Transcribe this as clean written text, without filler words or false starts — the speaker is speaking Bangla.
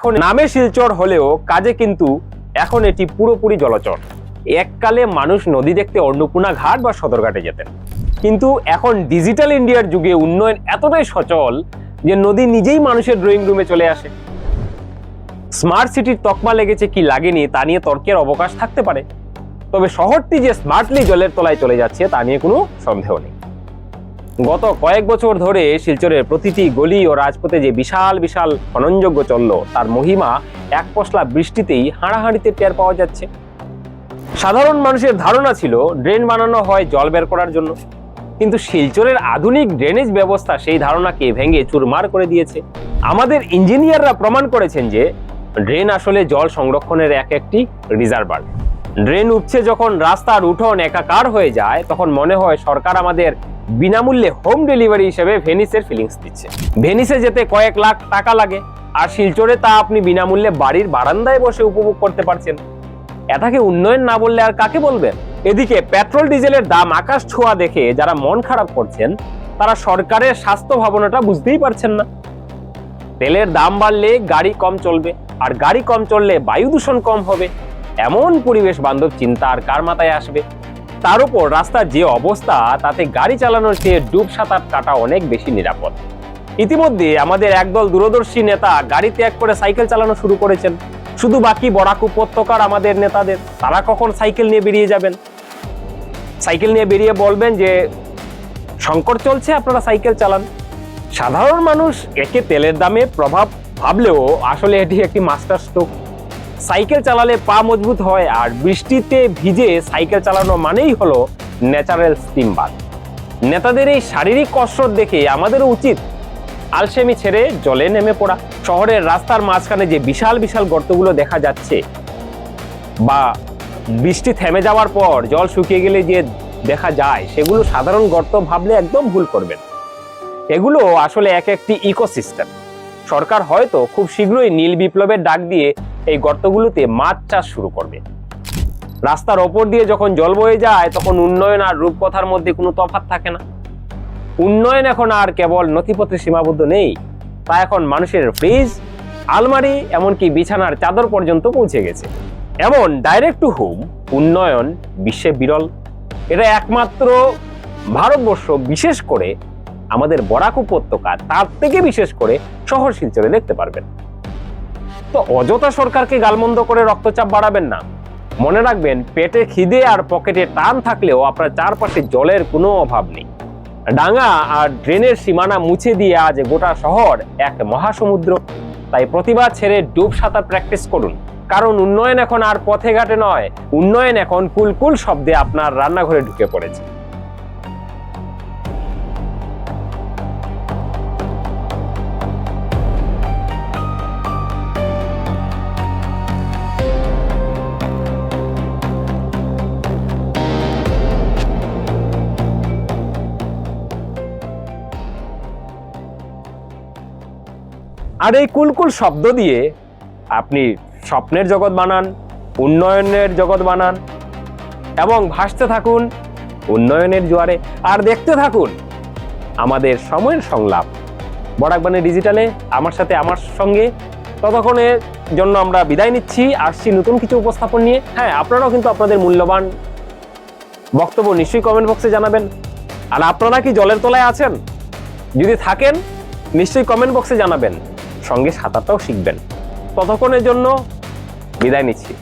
এখন নামে শিলচর হলেও কাজে কিন্তু এখন এটি পুরোপুরি জলচর। এককালে মানুষ নদী দেখতে অন্নপূর্ণা ঘাট বা সদরঘাটে যেতেন, কিন্তু এখন ডিজিটাল ইন্ডিয়ার যুগে উন্নয়ন এতটাই সচল যে নদী নিজেই মানুষের ড্রয়িং রুমে চলে আসে। স্মার্ট সিটির তকমা লেগেছে কি লাগেনি তা নিয়ে তর্কের অবকাশ থাকতে পারে, তবে শহরটি যে স্মার্টলি জলের তলায় চলে যাচ্ছে তা নিয়ে কোনো সন্দেহ নেই। গত কয়েক বছর ধরে শিলচরের প্রতিটি গলি ও রাজপথে যে বিশাল বিশাল খননযজ্ঞ চলল তার মহিমা এক পশলা বৃষ্টিতেই হাঁড়াহাঁড়িতে টের পাওয়া যাচ্ছে। সাধারণ মানুষের ধারণা ছিল ড্রেন বানানো হয় জল বের করার জন্য, কিন্তু শিলচরের আধুনিক ড্রেনেজ ব্যবস্থা সেই ধারণাকে ভেঙে চুরমার করে দিয়েছে। আমাদের ইঞ্জিনিয়াররা প্রমাণ করেছেন যে ড্রেন আসলে জল সংরক্ষণের একটি রিজার্ভার। ড্রেন উপচে যখন রাস্তার উঠোন একাকার হয়ে যায় তখন মনে হয় সরকার আমাদের বিনামূল্যে হোম ডেলিভারি হিসেবে ভেনিসের ফিলিংস দিচ্ছে। ভেনিসে যেতে কয়েক লাখ টাকা লাগে, আর শিলচরে তা আপনি বিনামূল্যে বাড়ির বারান্দায় বসে উপভোগ করতে পারছেন। এটাকে উন্নয়ন না বললে আর কাকে বলবেন? এদিকে পেট্রোল ডিজেলের দাম আকাশ ছোঁয়া দেখে যারা মন খারাপ করছেন তারা সরকারের স্বাস্থ্য ভাবনাটা বুঝতেই পারছেন না। তেলের দাম বাড়লে গাড়ি কম চলবে, আর গাড়ি কম চললে বায়ু দূষণ কম হবে, এমন পরিবেশ বান্ধব চিন্তা আর কার মাথায় আসবে? তার উপর রাস্তার যে অবস্থা তাতে গাড়ি চালানোর চেয়ে ডুব সাঁতার কাটা অনেক বেশি নিরাপদ। ইতিমধ্যে আমাদের একদল দূরদর্শী নেতা গাড়ি ত্যাগ করে সাইকেল চালানো শুরু করেছেন। শুধু বাকি বরাক উপত্যকার আমাদের নেতাদের, তারা কখন সাইকেল নিয়ে বেরিয়ে যাবেন? সাইকেল নিয়ে বেরিয়ে বলবেন যে সংকট চলছে, আপনারা সাইকেল চালান। সাধারণ মানুষ একে তেলের দামে প্রভাব ভাবলেও আসলে এটি একটি মাস্টার স্ট্রোক। সাইকেল চালালে পা মজবুত হয়, আর বৃষ্টিতে ভিজে সাইকেল চালানো মানেই হলো ন্যাচারাল স্টিম বাথ। নেতাদের এই শারীরিক কসরত দেখে আমাদেরও উচিত আলসেমি ছেড়ে জলে নেমে পড়া। শহরের রাস্তার মাঝখানে যে বিশাল বিশাল গর্তগুলো দেখা যাচ্ছে, বা বৃষ্টি থেমে যাওয়ার পর জল শুকিয়ে গেলে যে দেখা যায়, সেগুলো সাধারণ গর্ত ভাবলে একদম ভুল করবেন। এগুলো আসলে এক একটি ইকোসিস্টেম। সরকার হয়তো খুব শীঘ্রই নীল বিপ্লবের ডাক দিয়ে এই গর্তগুলোতে মাছ চাষ শুরু করবে। রাস্তার ওপর দিয়ে যখন জল বয়ে যায় তখন উন্নয়ন আর রূপকথার মধ্যে কোনো তফাৎ থাকে না। উন্নয়ন এখন আর কেবল নথিপত্রে সীমাবদ্ধ নেই, তা এখন মানুষের ফ্রিজ, আলমারি, এমনকি বিছানার চাদর পর্যন্ত পৌঁছে গেছে। এমন ডাইরেক্ট টু হোম উন্নয়ন বিশ্বে বিরল। এটা একমাত্র ভারতবর্ষ, বিশেষ করে আমাদের বরাক উপত্যকা, তার থেকে বিশেষ করে শহর শিলচরে দেখতে পারবেন। তো অযথা সরকারকে গালমন্দ করে রক্তচাপ বাড়াবেন না। মনে রাখবেন, পেটে খিদে আর পকেটে টান থাকলেও আপনার চারপাশে জলের কোনো অভাব নেই। ডাঙা আর ড্রেনের সীমানা মুছে দিয়ে আজ গোটা শহর এক মহাসমুদ্র। তাই প্রতিবাদ ছেড়ে ডুব সাঁতার প্র্যাকটিস করুন, কারণ উন্নয়ন এখন আর পথে ঘাটে নয়, উন্নয়ন এখন কুলকুল শব্দে আপনার রান্নাঘরে ঢুকে পড়েছে। আর এই কুলকুল শব্দ দিয়ে আপনি স্বপ্নের জগৎ বানান, উন্নয়নের জগৎ বানান, এবং ভাসতে থাকুন উন্নয়নের জোয়ারে। আর দেখতে থাকুন আমাদের সময়ের সংলাপ বরাকবাণী ডিজিটালে আমার সাথে, আমার সঙ্গে। ততক্ষণের জন্য আমরা বিদায় নিচ্ছি, আসছি নতুন কিছু উপস্থাপন নিয়ে। হ্যাঁ, আপনারাও কিন্তু আপনাদের মূল্যবান বক্তব্য নিশ্চয়ই কমেন্ট বক্সে জানাবেন। আর আপনারা কি জলের তলায় আছেন? যদি থাকেন নিশ্চয়ই কমেন্ট বক্সে জানাবেন, সঙ্গে সাঁতারটাও শিখবেন। ততক্ষণের জন্য বিদায় নিচ্ছি।